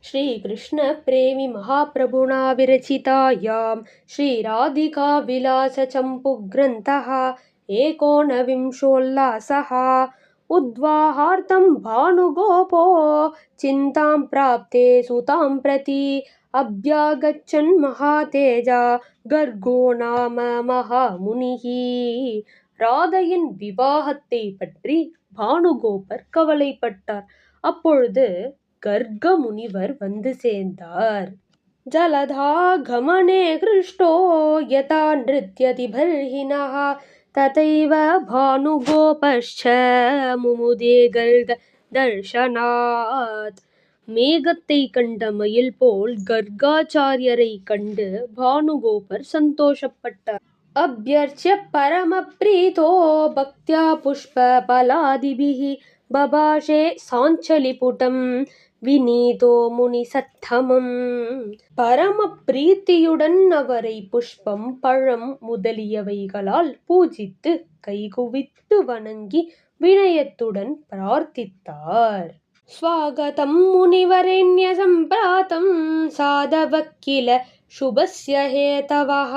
श्रीकृष्णप्रेमी महाप्रभुना विरचितायां श्रीराधिकाविलासचम्पुग्रन्थः एकोनविंशोल्लासः। उद्वाहार्तं भानुगोपो चिन्तां प्राप्ते सुतां प्रति अभ्यागच्छन् महातेजा गर्गो नाम महामुनिः। ராதையின் விவாகத்தை பற்றி பானுகோபர் கவலைப்பட்டார். அப்பொழுது கர்க முனிவர் வந்து சேர்ந்தார். ஜலதா கமனே கிருஷ்டோ யதா நிருத்யதி பர்ஹினஹ ததைவ பானுகோபஸ்ச முமுதே கர்க தர்ஷனாத். மேகத்தை கண்ட மயில் போல் கர்காச்சாரியரை கண்டு பானுகோபர் சந்தோஷப்பட்டார். அபியர்ச்ய பரமப்ரீதோ பக்த்யா புஷ்ப பலாதிபிஹ பபாஷே சாஞ்சலிபுடம் வினீதோ முனி சத்தமம். பரம பிரீத்தியுடன் அவரை புஷ்பம் பழம் முதலியவைகளால் பூஜித்து கைகுவித்து வணங்கி வினயத்துடன் பிரார்த்தித்தார். ஸ்வாகதம் முனிவரேண்ய சம்பிராதம் சாதவக்கில சுபஸ்ய ஹேதவஹ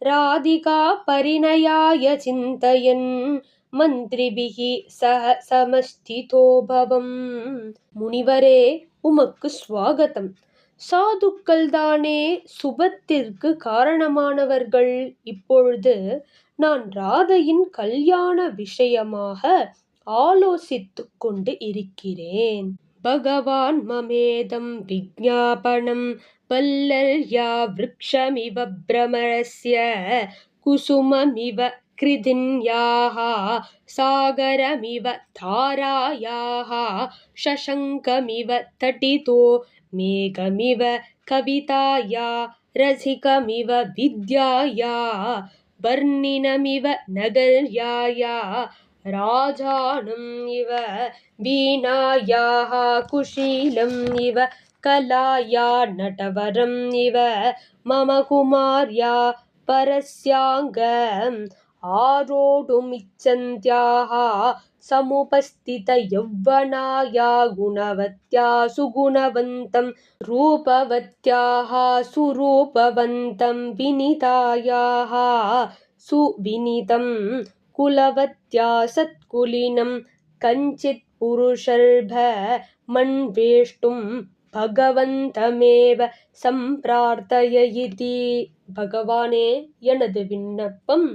ராதிகா பரிணயாய சிந்தயன் மந்திரிபிஹி சஹ சமஸ்திதோ பவம். முனிவரே, உமக்கு ஸ்வாகதம். சாதுக்கள் தானே சுபத்திற்கு காரணமானவர்கள். இப்பொழுது நான் ராதையின் கல்யாண விஷயமாக ஆலோசித்துக் கொண்டு இருக்கிறேன். பகவான் மமேதம் விஜ்ஞாபனம் வல்லர்யா விருக்ஷமிவ பிரமரஸ்ய குசுமமிவ கிருதின்யாஹ சாகரமிவ தாராயாஹ ஷஷங்கமிவ தடிதோ மேகமிவ கவிதாயா ரசிகமிவ வித்யாயா வர்ணினமிவ நகர்யாயா ராஜானம் இவ வீணாயாஹ குஷீலம் இவ கலாயா நடவரம் இவ மம குமார்யா பரஸ்யாங்கம் ஆரோடுமிச்சந்த்யாஹ சமுபஸ்தித யௌவனாயா குணவத்யா சுகுணவந்தம் ரூபவத்யாஹ சுரூபவந்தம் வினிதாயாஹ சுவினிதம் குலவத்யா சத்குலினம் கஞ்சித் புருஷர்ப மன்வேஷ்டும் பகவந்தமேவ சம்பிரார்த்தய இதி. பகவானே, எனது விண்ணப்பம்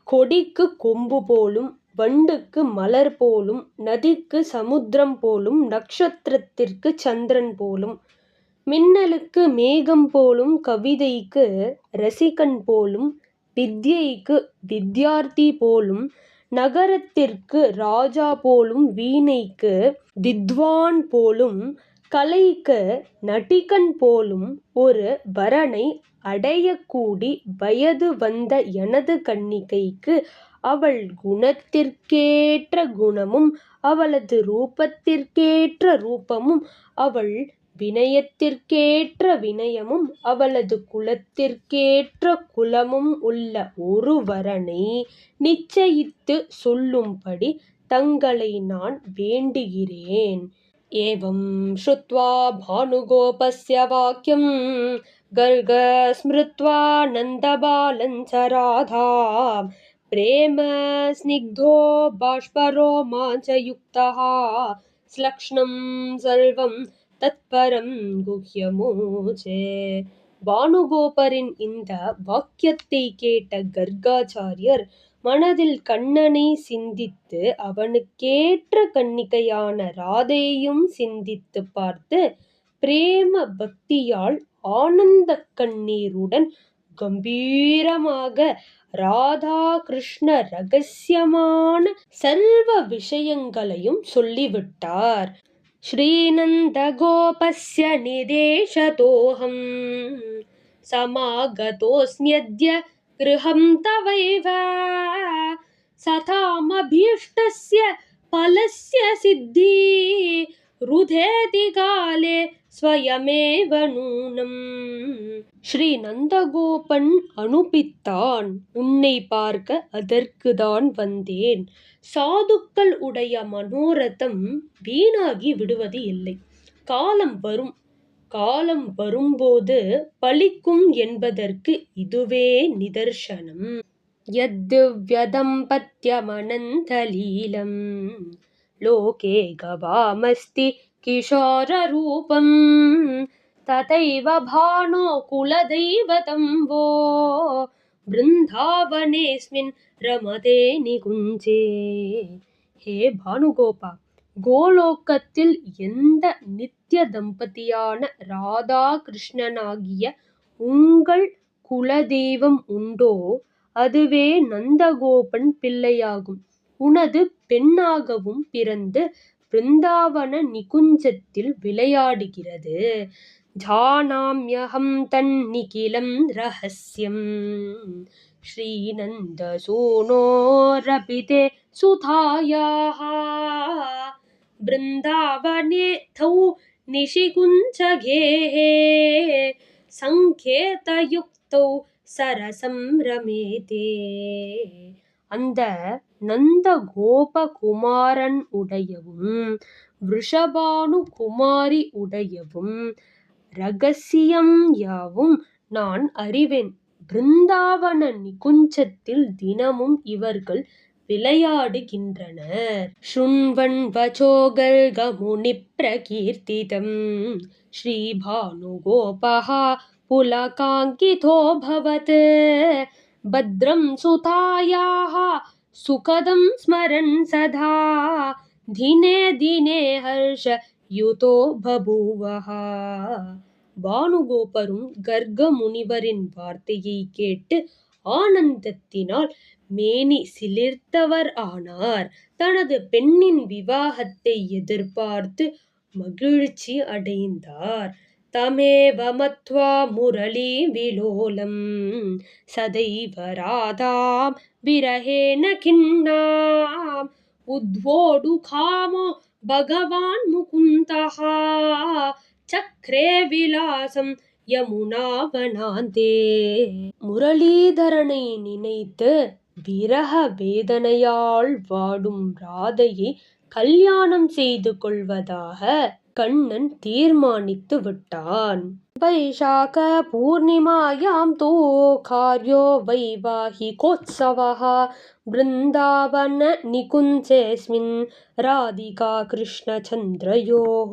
கொடிக்கு கொம்பு போலும், வண்டுக்கு மலர் போலும், நதிக்கு சமுத்திரம் போலும், நட்சத்திரத்திற்கு சந்திரன் போலும், மின்னலுக்கு மேகம் போலும், கவிதைக்கு ரசிகன் போலும், வித்யைக்கு வித்யார்த்தி போலும், நகரத்திற்கு ராஜா போலும், வீணைக்கு வித்வான் போலும், கலைக்கு நடிகன் போலும் ஒரு வரனை அடையக்கூடி வயது வந்த எனது கன்னிகைக்கு அவள் குணத்திற்கேற்ற குணமும் அவளது ரூபத்திற்கேற்ற ரூபமும் அவள் வினயத்திற்கேற்ற வினயமும் அவளது குலத்திற்கேற்ற குலமும் உள்ள ஒரு வரனை நிச்சயித்து சொல்லும்படி தங்களை நான் வேண்டுகிறேன். ஏவம் ஸ்ருத்வா பானுகோபஸ்ய வாக்யம் கர்க ஸ்மிருத்வா நந்தபாலஞ்ச ராதாம் பிரேம ஸ்னிக்தோ பாஷ்பரோமாஞ்சயுக்தஹ ஸ்லக்ஷ்ணம் சர்வம் தத்பரம் குஹ்யமூச்சே. பானுகோபரின் இந்த வாக்கியத்தை கேட்ட கர்காச்சாரியர் மனதில் கண்ணனை சிந்தித்து அவனுக்கேற்ற கன்னிகையான ராதையையும் சிந்தித்து பார்த்து பிரேம பக்தியால் ஆனந்த கண்ணீருடன் கம்பீரமாக ராதா கிருஷ்ண ரகசியமான சர்வ விஷயங்களையும் சொல்லிவிட்டார். ஸ்ரீநந்த கோபஸ்ய நிதேஷதோஹம் சமாகதோஸ்ம்யத்ய கிருஹம் தவைவ சதாமபீஷ்டஸ்ய பலஸ்ய சித்தி ருதேதி காலே ஸ்வயமேவ நூனம். ஸ்ரீ நந்தகோபன் அனுப்பித்தான். உன்னை பார்க்க அதற்குதான் வந்தேன். சாதுக்கள் உடைய மனோரதம் வீணாகி விடுவது இல்லை. காலம் வரும், காலம் வரும்போது பலிக்கும் என்பதற்கு இதுவே நிதர்சனம். யத்திவ்யதம்பத்யமனந்தலீலம் லோகே கவாமஸ்தி கிஷோரரூபம் ததைவ பானோ குலதெய்வதம் वो பிருந்தாவனேஸ்மின் ரமதே நிகுஞ்சே. ஹே பானுகோபா, கோலோக்கத்தில் எந்த நித்திய தம்பதியான ராதா கிருஷ்ணனாகிய உங்கள் குலதெய்வம் உண்டோ அதுவே நந்தகோபன் பிள்ளையாகும். உனது பெண்ணாகவும் பிறந்து பிருந்தாவன நிகுஞ்சத்தில் விளையாடுகிறது. ஜானாம்யஹம் தன்னிகிலம் ரஹஸ்யம் ஸ்ரீநந்தசூனோரபிதே சுதாயாஹ பிருந்தாவனே தௌ நிஷிகுஞ்சகேஹே சங்கேதயுக்தௌ சரசம் ரமேதே. அந்த நந்த கோபகுமாரன் உடையவும் விருஷபானு குமாரி உடையவும் ரகசியம் யாவும் நான் அறிவேன். பிருந்தாவன நிகுஞ்சத்தில் தினமும் இவர்கள் விளையாடுகின்றனர். ஷுண்வன் வச்சோகல்கமுனி பிரகீர்த்திதம் ஸ்ரீபானுகோபஹ புலகாங்கிதோபவத் பத்ரம் சுதாயாஹ சுகதம் ஸ்மரன் சதா தினே தினே ஹர்ஷ யுதோ பபூவஹ. பானுகோபரும் கர்க முனிவரின் வார்த்தையை கேட்டு ஆனந்தத்தினால் மேனி சிலிர்த்தவர் ஆனார். தனது பெண்ணின் விவாகத்தை எதிர்பார்த்து மகிழ்ச்சி அடைந்தார். தமேவ மத்வா முரளி விலோலம் சதைவ ராதாம் விரஹேன கிண்ணாம் உத்வோடு காமோ பகவான் முகுந்தஹ சக்ரே விலாசம் யமுனாவனாந்தே. முரளீதரனை நினைத்து விரக வேதனையால் வாடும் ராதையை கல்யாணம் செய்து கொள்வதாக கண்ணன் தீர்மானித்து விட்டான். வைசாக பூர்ணிமாயாம் தூ கார்யோ வைவாஹிகோத்சவः பிருந்தாவன நிகுஞ்சேஸ்மின் ராதிகா கிருஷ்ணச்சந்திரயோः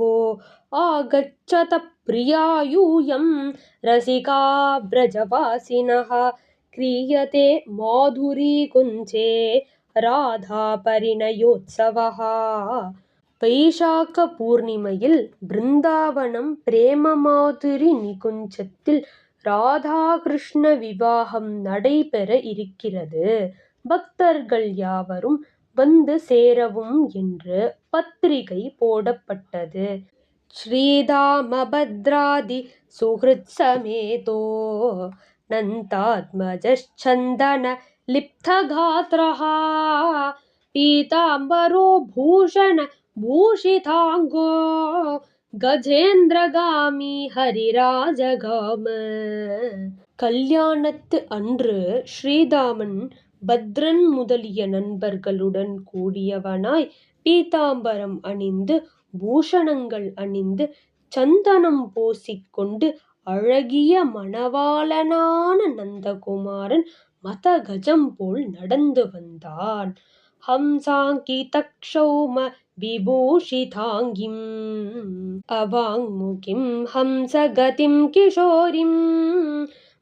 ஆகச்சத பிரியாயூயம் ரசிகா பிரஜவாசினः क्रियते माधुरी कुञ्जे ராதா பரிணயோத்சவः. வைசாக்க பூர்ணிமையில் பிருந்தாவனம் பிரேமமாதுரி நிகுஞ்சத்தில் ராதா கிருஷ்ண விவாகம் நடைபெற இருக்கிறது. பக்தர்கள் யாவரும் வந்து சேரவும் என்று பத்திரிகை போடப்பட்டது. ஸ்ரீதாமபத்ராதி சுஹ்ருத் சமேதோ நந்தாத்மஜச்சந்தன லிப்தகாத்ரஹ பீதாம்பரோ பூஷண பூஷிதாங்கோ கஜேந்திரகாமி ஹரிராஜகாம. கல்யாணத்து அன்று ஸ்ரீதாமன் பத்ரன் முதலிய நண்பர்களுடன் கூடியவனாய் பீதாம்பரம் அணிந்து பூஷணங்கள் அணிந்து சந்தனம் பூசிக்கொண்டு அழகிய மணவாளனான நந்தகுமாரன் மதகஜம் போல் நடந்து வந்தான். ஹம்சாங்கிதக்ஷௌம விபூஷிதாங்கிம் அவாங்முகிம் ஹம்சகதிம் கிஷோரிம்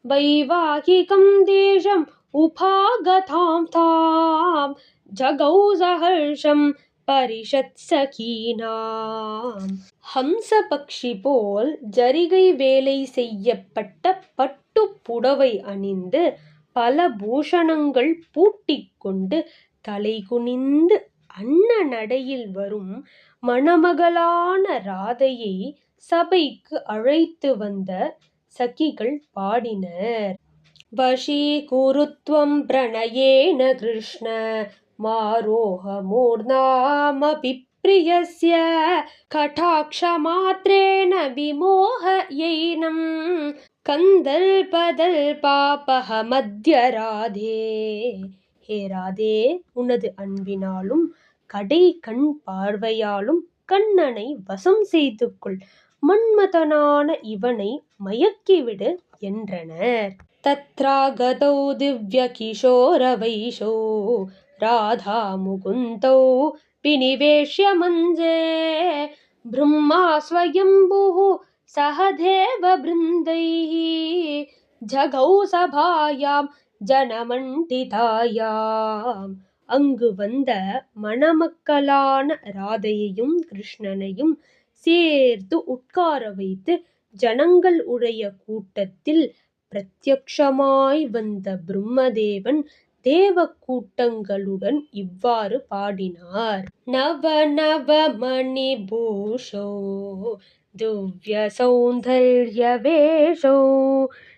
வைவாஹிகம் தேசம் உபாகதாம் தாம் ஜகௌ சஹர்ஷம் பரிஷத் சகீனாம். ஹம்ச பக்ஷி போல் ஜரிகை வேலை செய்யப்பட்ட பட்டு புடவை அணிந்து பல பூஷணங்கள் பூட்டிக்கொண்டு தலை குனிந்து அன்ன நடையில் வரும் மணமகளான ராதையை சபைக்கு அழைத்து வந்த சகிகள் பாடினர். வஷீகுருத்வம் பிரணயேன கிருஷ்ண மாரோஹமூர்ணாமபி பிரியஸ்ய கடாக்ஷமாத்ரேன விமோஹயைனம் கந்தல்பதல்பாபஹமத்ய ராதே. ஹே ராதே, உனது அன்பினாலும் கடை கண் பார்வையாலும் கண்ணனை வசம் செய்து கொள். மன்மதனான இவனை மயக்கிவிடு என்றனர். தத்ராகதௌ திவ்ய கிஷோர வைஷோ ராதா முகுந்தௌ விநிவேஷ்ய மஞ்சே பிரம்மா ஸ்வயம்புः சஹதேவ பிருந்தைः ஜகௌ சபாயாம் ஜனமண்டிதாயாம். அங்கு வந்த மணமக்களான ராதையையும் கிருஷ்ணனையும் சேர்த்து உட்கார வைத்து ஜனங்கள் உடைய கூட்டத்தில் பிரத்யக்ஷமாய் வந்த பிரம்மதேவன் தேவ கூட்டங்களுடன் இவ்வாறு பாடினார். நவ நவ மணி பூஷோ திவ்ய சௌந்தர்ய வேஷோ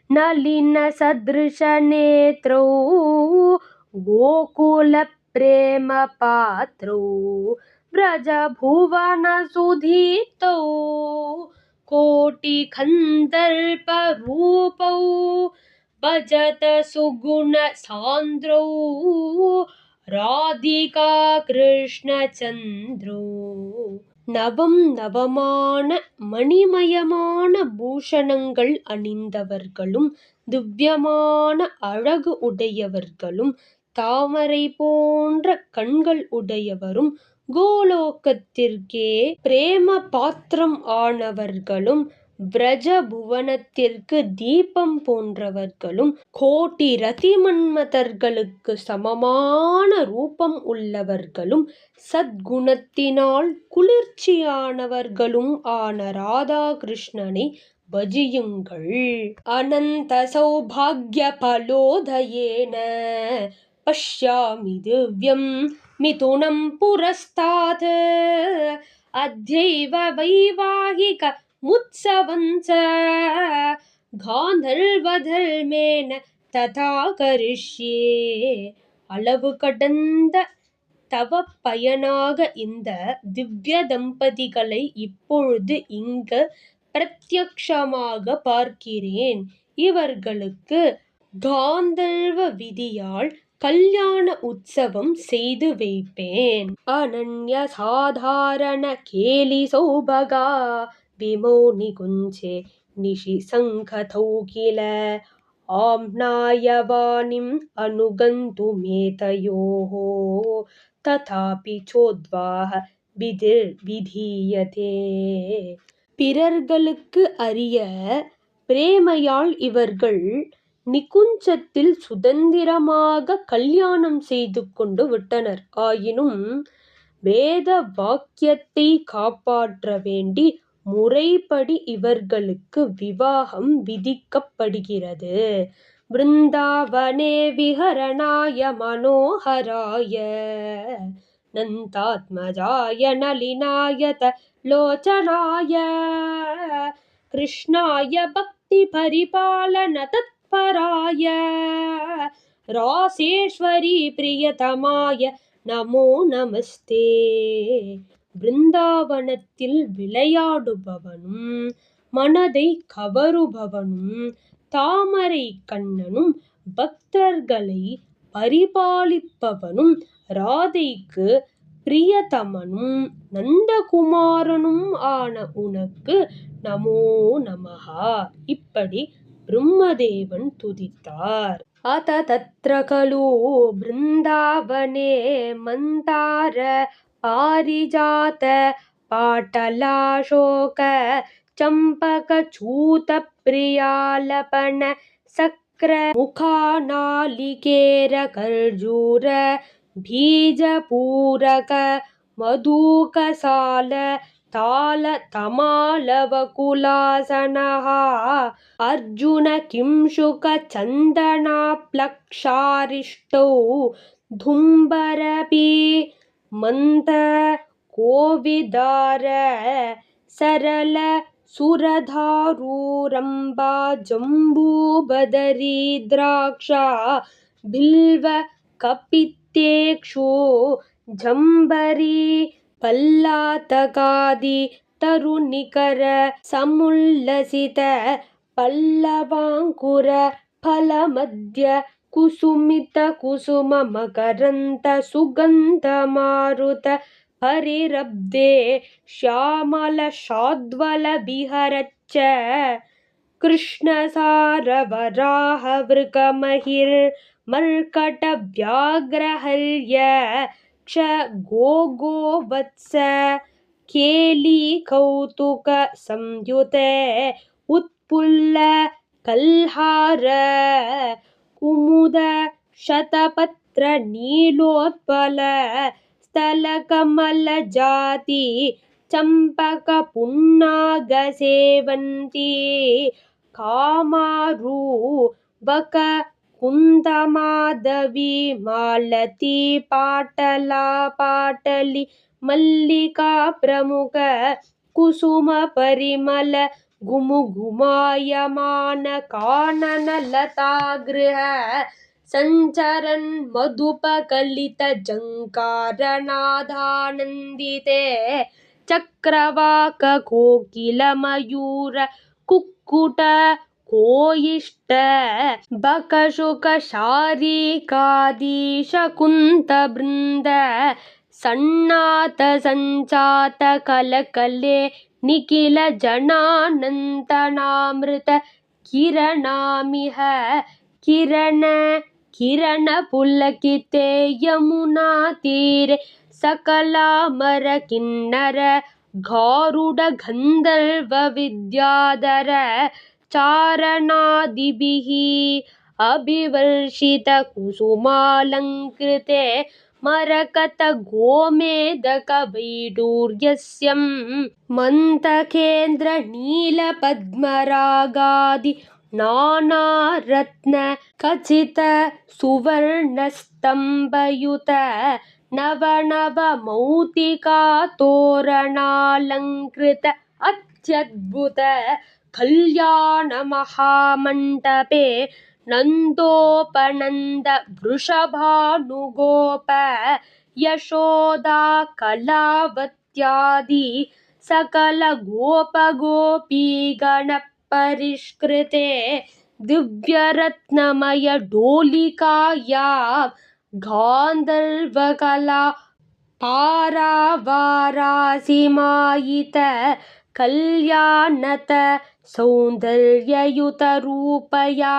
நளின சத்ருஷ நேத்ரோ கோகுல பிரேம பாத்ரோ व्रज भुवन सुधीतौ कोटि खन्दर्प रूपौ भजत सुगुण सान्द्रौ ராதிகா கிருஷ்ணச்சந்திரோ. நவம் நவமான மணிமயமான பூஷணங்கள் அணிந்தவர்களும் திவ்யமான அழகு உடையவர்களும் தாமரை போன்ற கண்கள் உடையவரும் கோலோகத்திற்கே பிரேம பாத்திரம் ஆனவர்களும் விரஜ புவனத்திற்கு தீபம் போன்றவர்களும் கோட்டி ரதிமன்மதர்களுக்கு சமமான ரூபம் உள்ளவர்களும் சத்குணத்தினால் குளிர்ச்சியானவர்களும் ஆன ராதா கிருஷ்ணனை பஜியுங்கள். அனந்த சௌபாக்ய பலோதயேன பஷ்யாமி திவ்யம் மிதுனம் புரஸ்தாத் அத்யைவ வைவாஹிக முத்சவஞ்ச காந்தர்வதர்மேன ததா கரிஷ்யே. அளவு கடந்த தவ பயனாக இந்த திவ்ய தம்பதிகளை இப்பொழுது இங்கு பிரத்யக்ஷமாக பார்க்கிறேன். இவர்களுக்கு காந்தர்வ விதியால் கல்யாண உற்சவம் செய்து வைப்பேன். அனன்ய சாதாரண கேலி சௌபகா விமோ நிகுஞ்சே நிஷி சங்கதௌ கில ஆம்நாயவானிம் அனுகந்து மேதயோः ததாபி சோத்வாஹ விதிர் விதீயதே. பிறர்களுக்கு அரிய பிரேமையால் இவர்கள் நிகுஞ்சத்தில் சுதந்திரமாக கல்யாணம் செய்து கொண்டு விட்டனர். ஆயினும் வேத வாக்கியத்தை காப்பாற்ற வேண்டி முறைப்படி இவர்களுக்கு விவாகம் விதிக்கப்படுகிறது. விருந்தாவனே விஹரணாய மனோஹராய நந்தாத்மஜாய நளினாய லோச்சனாய கிருஷ்ணாய பக்தி பரிபாலன தத்பராய ராசேஸ்வரி பிரியதமாய நமோ நமஸ்தே. பிருந்தாவனத்தில் விளையாடுபவனும் மனதை கவருபவனும் தாமரை கண்ணனும் பக்தர்களை பரிபாலிப்பவனும் ராதைக்கு பிரியதமனும் நந்தகுமாரனும் ஆன உனக்கு நமோ நமஹா. இப்படி பிரம்மதேவன் துதித்தார். அத தத்ர கலு பிருந்தாவனே மந்தார பாரிஜாத பாட்டலாசோக சம்பக சூத பிரியாலபன சக்ர முகாநாலிகேர கர்ஜூர பீஜ பூரக மதுகசால தால தமாலவகுலாசனஹ அர்ஜுன கிம்சுக சந்தனாப்லக்ஷாரிஷ்டௌ தும்பரபி மந்த கோவிதார சரல சுரதாரூரம்பா ஜம்பூபதரி திராக்ஷா பில்வ கபித்தேக்ஷு ஜம்பரி பல்லாதகாதி தருணிகர சமுல்லசித பல்லவாங்குர பலமத்ய குசுமித குசும மகரந்த சுகந்த மாருத हरिरब्धे श्यामलशाद्वलविहरच्च कृष्णसारवराहवृकमहिर्मर्कटव्याघ्रहर्य क्ष गोवत्स केलीकौतुकसंयुते उत्पुल्ल कल्हार कुमुद शतपत्र नीलोत्पल स्थलकमलजाति चम्पकपुन्नागसेवन्ती कामारूबक कुन्तमाधवी मालती पाटला पाटली मल्लिका प्रमुख कुसुम परिमल गुमुगुमायमान कानन लतागृह संचरन् मधुपकलित जङ्कारनादानन्दिते चक्रवाक कोकिल मयूर कुक्कुट कोयिष्ट बकशुक शारीकादिशकुन्तबृन्द सन्नाथ सञ्चात कलकले निखिल जनानन्तनामृत किरणामिह किरण पुलकिते यमुना तीरे सकलामर किन्नर गारुड गन्धर्व विद्याधर चारणादिभिः अभिवर्षित कुसुमालङ्कृते मरकत गोमेदक वैडूर्यस्यं मन्तकेन्द्र नीलपद्मरागादि नानारत्न खचित सुवर्णस्तम्भयुत नव मौक्तिका तोरणालङ्कृत अत्यद्भुत कल्याण महामण्डपे नन्दोपनन्द वृषभानुगोप यशोदा कलावत्यादि सकल गोप गोपीगण परिष्कृते दिव्यरत्नमय डोलिकायां गान्धर्वकला पारावारासिमायित कल्याणत सौन्दर्ययुतरूपया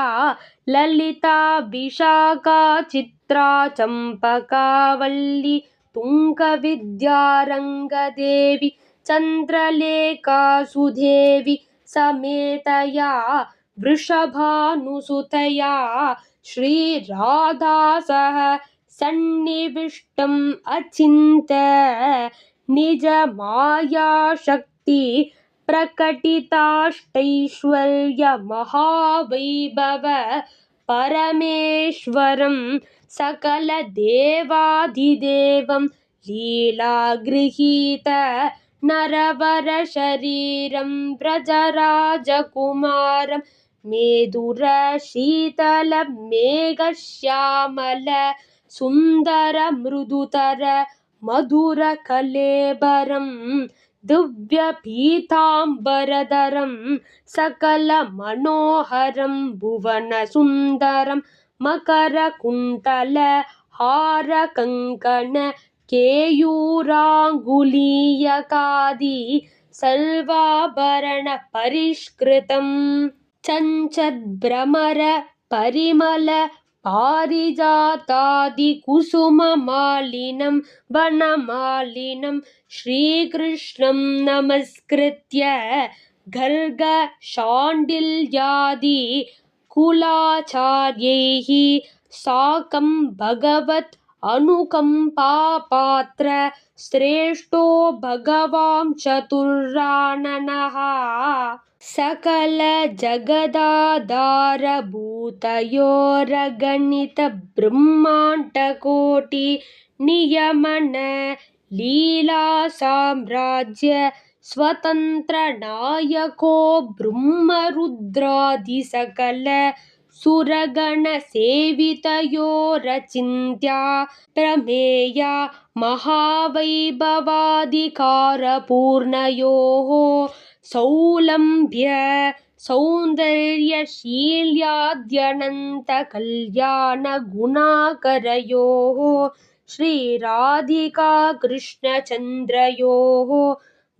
ललिता विशाखा चित्रा चम्पकावल्ली तुङ्गविद्यारङ्गदेवी चन्द्रलेखा सुदेवी समेतया वृषभानुसुतया श्रीराधा सह सन्निविष्टम् अचिन्त्य निज मायाशक्ति प्रकटिताष्टैश्वर्य महावैभव परमेश्वरं सकल देवाधिदेवं लीलागृहीत नरवर शरीरं व्रजराजकुमारं मेदुर शीतल मेघश्यामल सुन्दर मृदुतर मधुर कलेबरं दिव्यपीताम्बरधरं सकल मनोहरं भुवन सुन्दरं मकरकुण्डल हार कंकण केयूराङ्गुलीयकादि सर्वाभरण परिष्कृतं चञ्चद्भ्रमर परिमल पारिजातादि कुसुममालिनं वनमालिनं श्रीकृष्णं नमस्कृत्य गर्ग शाण्डिल्यादि कुलाचार्यैः साकं भगवत् अनुकम्पापात्र श्रेष्ठो भगवान् चतुराननः सकल जगदाधारभूतयोरगणित ब्रह्माण्डकोटि नियमन लीला साम्राज्य स्वतंत्र नायको ब्रह्मरुद्रादि सकल सुरगण सेवितयोरचिन्त्या प्रमेया महावैभवाधिकारपूर्णयोः सौलभ्य सौन्दर्यशील्याद्यनन्त कल्याण गुणाकरयोः श्रीराधिका कृष्णचन्द्रयोः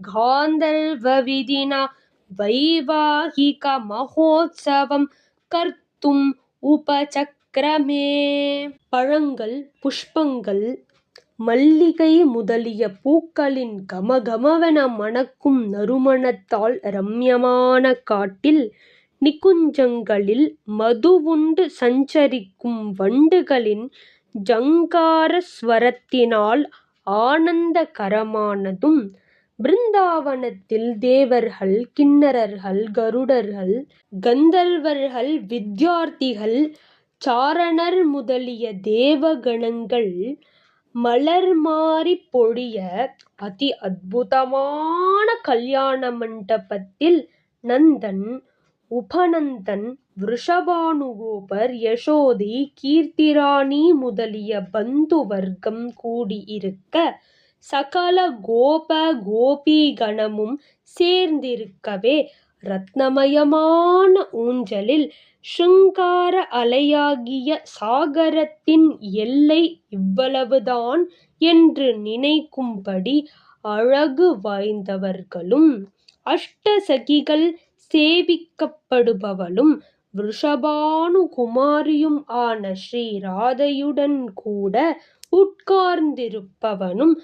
गान्धर्वविधिना வைவாகிகமகோத்சவம் கர்த்தும் உபசக்ரமே. பழங்கள், புஷ்பங்கள், மல்லிகை முதலிய பூக்களின் கமகமவென மணக்கும் நறுமணத்தால் ரம்யமான காட்டில் நிகுஞ்சங்களில் மதுவுண்டு சஞ்சரிக்கும் வண்டுகளின் ஜங்கார ஸ்வரத்தினால் ஆனந்தகரமானதும், பிருந்தாவனத்தில் தேவர்கள், கின்னரர்கள், கருடர்கள், கந்தர்வர்கள், வித்யார்த்திகள், சாரணர் முதலிய தேவகணங்கள் மலர்மாரி பொழிய அதி அத்புதமான கல்யாண மண்டபத்தில் நந்தன், உபநந்தன், விருஷபானுகோபர், யசோதை, கீர்த்திராணி முதலிய பந்து வர்க்கம் கூடியிருக்க, சகல கோப கோபிகணமும் சேர்ந்திருக்கவே, ரத்னமயமான ஊஞ்சலில் ஷிருங்கார அலையாகிய சாகரத்தின் எல்லை இவ்வளவுதான் என்று நினைக்கும்படி அழகு வாய்ந்தவர்களும், அஷ்டசகிகள் சேவிக்கப்படுபவளும், விருஷபானு குமாரியும் ஆன ஸ்ரீராதையுடன் கூட உட்கார்ந்திருப்பவனும்,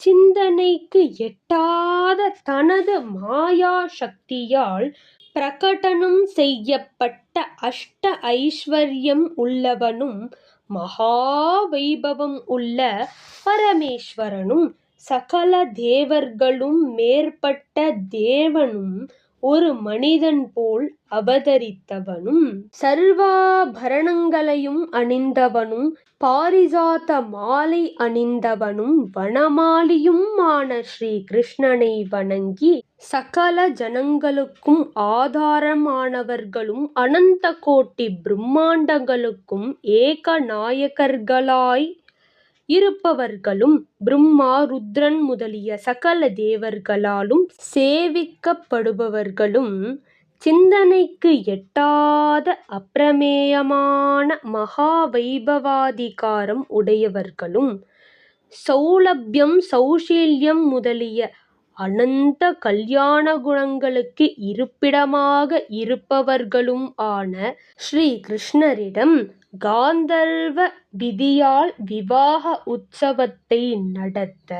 சிந்தனைக்கு எட்டாத தனது மாயா சக்தியால் பிரகடனம் செய்யப்பட்ட அஷ்ட ஐஸ்வர்யம் உள்ளவனும், மகா வைபவம் உள்ள பரமேஸ்வரனும், சகல தேவர்களும் மேற்பட்ட தேவனும், ஒரு மனிதன் போல் அவதரித்தவனும், சர்வாபரணங்களையும் அணிந்தவனும், பாரிஜாத மாலை அணிந்தவனும், வனமாலியும் ஆன ஸ்ரீ கிருஷ்ணனை வணங்கி சகல ஜனங்களுக்கும் ஆதாரமானவர்களும், அனந்த கோட்டி பிரம்மாண்டங்களுக்கும் ஏகநாயகர்களாய் இருப்பவர்களும், பிரம்மா, ருத்ரன் முதலிய சகல தேவர்களாலும் சேவிக்கப்படுபவர்களும், சிந்தனைக்கு எட்டாத அப்பிரமேயமான மகா வைபவாதிகாரம் உடையவர்களும், சௌலபியம், சௌஷீல்யம் முதலிய அனந்த கல்யாண குணங்களுக்கு இருப்பிடமாக இருப்பவர்களும் ஆன ஸ்ரீ கிருஷ்ணரிடம் காந்தர்வ விதியால் விவாக உற்சவத்தை நடத்த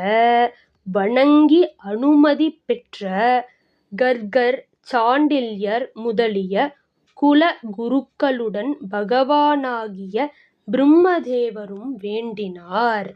வணங்கி அனுமதி பெற்ற கர்கர், சாண்டில்யர் முதலிய குல குருக்களுடன் பகவானாகிய பிரம்மதேவரும் வேண்டினார்.